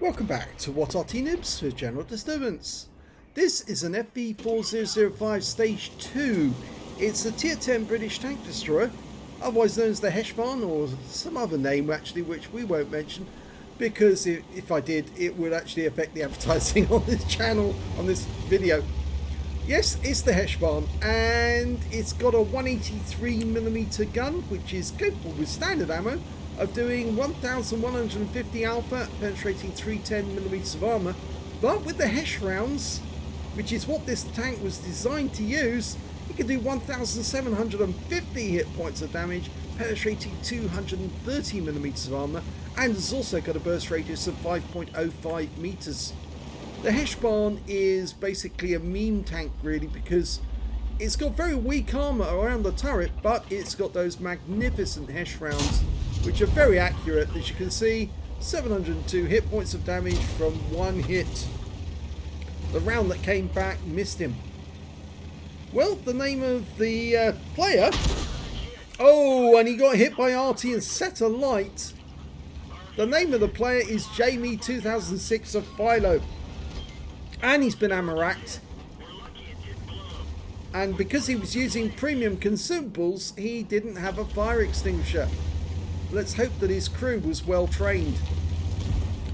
Welcome back to What Arty Noobs for General Disturbance. This is an FV4005 Stage II. It's a Tier 10 British tank destroyer, otherwise known as the Heshbon, or some other name actually which we won't mention, because if I did it would actually affect the advertising on this channel, on this video. Yes, it's the Heshbon, and it's got a 183mm gun which is capable with standard ammo of doing 1150 alpha, penetrating 310mm of armor, but with the Hesh rounds, which is what this tank was designed to use, it can do 1750 hit points of damage, penetrating 230mm of armor, and has also got a burst radius of 5.05 meters. The Heshbon is basically a meme tank really, because it's got very weak armor around the turret, but it's got those magnificent Hesh rounds which are very accurate. As you can see, 702 hit points of damage from one hit. The round that came back missed him. Well, the name of the player... Oh, and he got hit by Arty and set alight. The name of the player is Jamie 2006 of FILO. And he's been ammo racked. And because he was using premium consumables, he didn't have a fire extinguisher. Let's hope that his crew was well trained.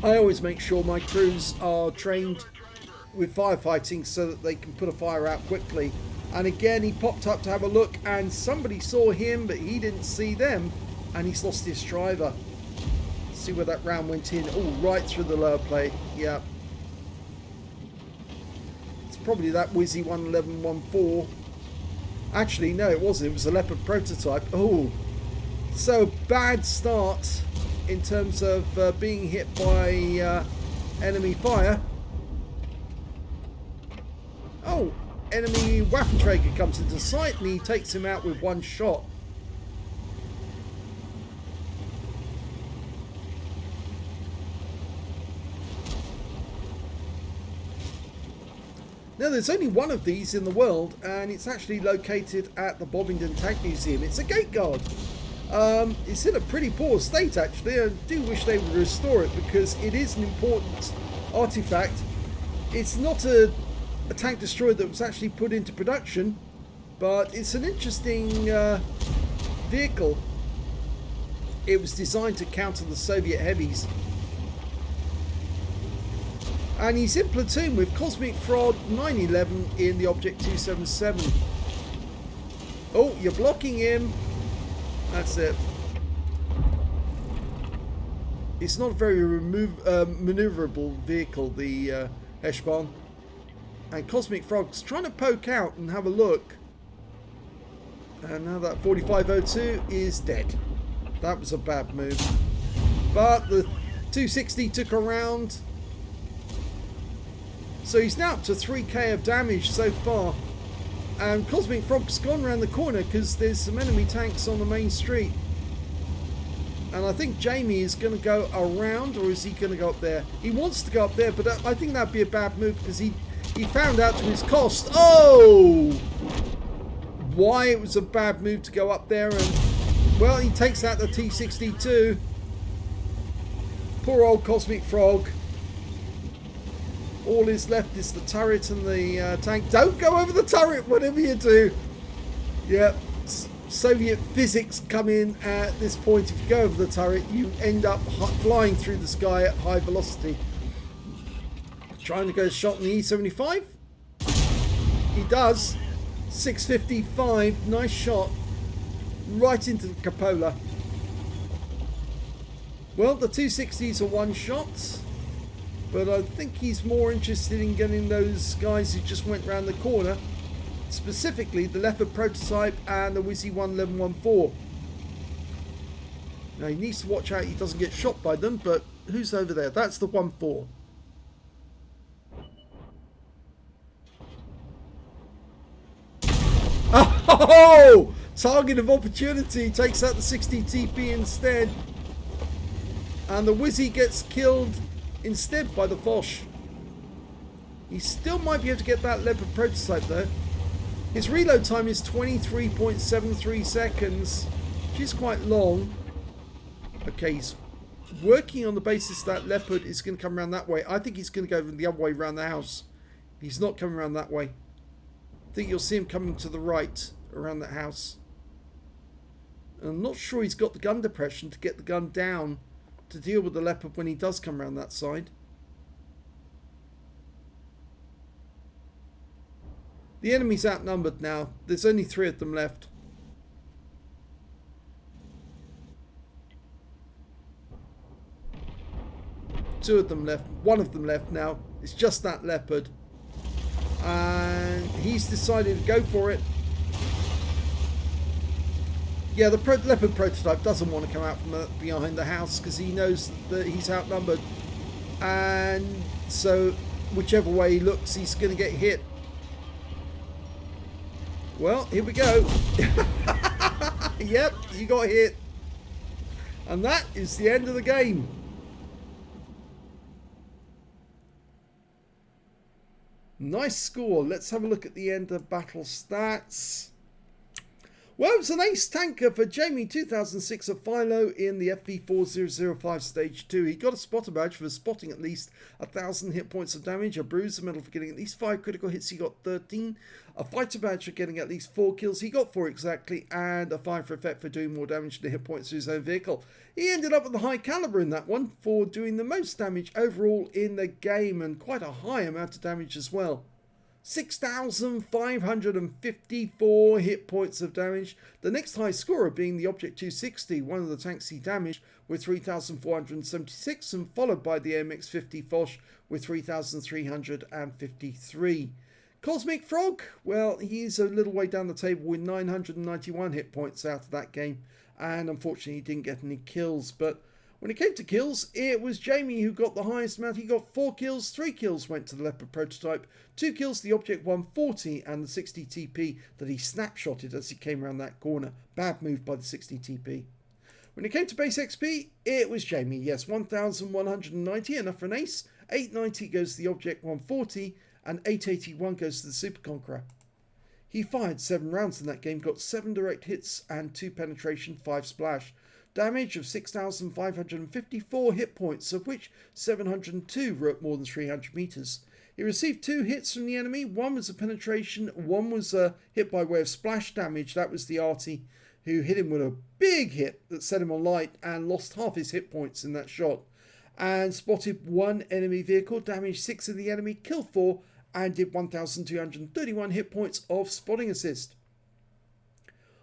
I always make sure my crews are trained with firefighting so that they can put a fire out quickly. And again, he popped up to have a look and somebody saw him, but he didn't see them, and he's lost his driver. See where that round went in. Oh, right through the lower plate. Yeah. It's probably that Wizzy 11114. Actually, no, it wasn't. It was a Leopard prototype. Oh. So bad start in terms of being hit by enemy fire. Oh, enemy Waffenträger comes into sight and he takes him out with one shot. Now there's only one of these in the world, and it's actually located at the Bovingdon Tank Museum. It's a gate guard. It's in a pretty poor state actually. I do wish they would restore it because it is an important artifact. It's not a tank destroyer that was actually put into production, but it's an interesting vehicle. It was designed to counter the Soviet heavies. And he's in platoon with Cosmic Frog 911 in the Object 277. Oh, you're blocking him. That's it. It's not a very maneuverable vehicle, the Heshbon. And Cosmic Frog's trying to poke out and have a look. And now that 4502 is dead. That was a bad move. But the 260 took a round. So he's now up to 3k of damage so far. And Cosmic Frog's gone around the corner because there's some enemy tanks on the main street. And I think Jamie is going to go around, or is he going to go up there? He wants to go up there, but I think that'd be a bad move because he found out to his cost. Oh! Why it was a bad move to go up there. And well, he takes out the T-62. Poor old Cosmic Frog. All is left is the turret and the tank. Don't go over the turret, whatever you do. Yeah, Soviet physics come in at this point. If you go over the turret, you end up flying through the sky at high velocity. Trying to go shot in the E75. He does. 655, nice shot. Right into the cupola. Well, the 260s are one shot. But I think he's more interested in getting those guys who just went round the corner. Specifically the Leopard prototype and the Wizzy 11114. Now he needs to watch out he doesn't get shot by them, but who's over there? That's the 1-4. Oh! Target of opportunity takes out the 60 TP instead. And the Wizzy gets killed instead by the Foch. He still might be able to get that Leopard prototype though. His reload time is 23.73 seconds, which is quite long. Okay, he's working on the basis that Leopard is going to come around that way. I think he's going to go the other way around the house. He's not coming around that way. I think you'll see him coming to the right around that house. And I'm not sure he's got the gun depression to get the gun down to deal with the Leopard when he does come around that side. The enemy's outnumbered now. There's only 3 of them left. Two of them left. One of them left now. It's just that Leopard. And he's decided to go for it. Yeah, the Leopard prototype doesn't want to come out from behind the house because he knows that he's outnumbered. And so whichever way he looks, he's going to get hit. Well, here we go. Yep, you got hit. And that is the end of the game. Nice score. Let's have a look at the end of battle stats. Well, it was an ace tanker for Jamie 2006 of FILO in the FV4005 Stage II. He got a spotter badge for spotting at least 1,000 hit points of damage, a bruiser medal for getting at least 5 critical hits, he got 13, a fighter badge for getting at least 4 kills, he got 4 exactly, and a 5 for effect for doing more damage to hit points to his own vehicle. He ended up with the high caliber in that one for doing the most damage overall in the game, and quite a high amount of damage as well. 6,554 hit points of damage. The next high scorer being the Object 260, one of the tanks he damaged, with 3,476, and followed by the AMX-50 Foch with 3,353. Cosmic Frog, well, he's a little way down the table with 991 hit points out of that game, and unfortunately he didn't get any kills. But when it came to kills, it was Jamie who got the highest amount. He got 4 kills, 3 kills went to the Leopard prototype, 2 kills to the Object 140 and the 60 TP that he snapshotted as he came around that corner. Bad move by the 60 TP. When it came to base XP, it was Jamie. Yes, 1,190, enough for an ace. 890 goes to the Object 140 and 881 goes to the Super Conqueror. He fired 7 rounds in that game, got 7 direct hits and 2 penetration, 5 splash. Damage of 6,554 hit points, of which 702 were at more than 300 meters. He received 2 hits from the enemy. One was a penetration, one was a hit by way of splash damage. That was the Arty, who hit him with a big hit that set him on light and lost half his hit points in that shot. And spotted 1 enemy vehicle, damaged 6 of the enemy, killed 4, and did 1,231 hit points of spotting assist.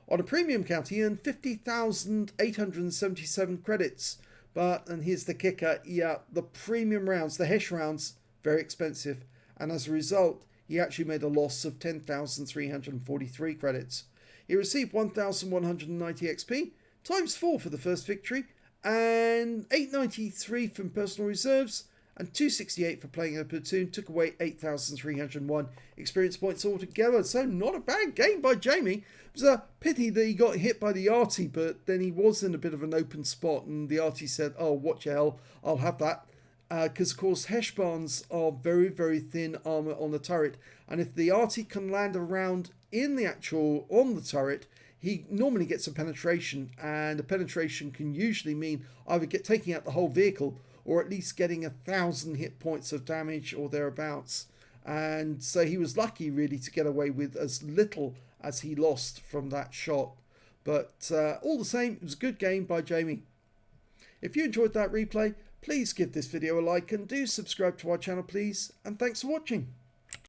On a premium count, he earned 50,877 credits. But, and here's the kicker, yeah, the premium rounds, the Hesh rounds, very expensive. And as a result, he actually made a loss of 10,343 credits. He received 1,190 XP, times 4 for the first victory, and 893 from personal reserves, and 268 for playing in a platoon, took away 8,301 experience points altogether. So not a bad game by Jamie. It was a pity that he got hit by the Arty, but then he was in a bit of an open spot, and the Arty said, oh, watch your hell, I'll have that. Because, of course, Hesh barns are very, very thin armour on the turret, and if the Arty can land a round in the actual, on the turret, he normally gets a penetration, and a penetration can usually mean either taking out the whole vehicle, or at least getting 1,000 hit points of damage or thereabouts. And so he was lucky really to get away with as little as he lost from that shot. But all the same, it was a good game by Jamie. If you enjoyed that replay, please give this video a like and do subscribe to our channel please. And thanks for watching.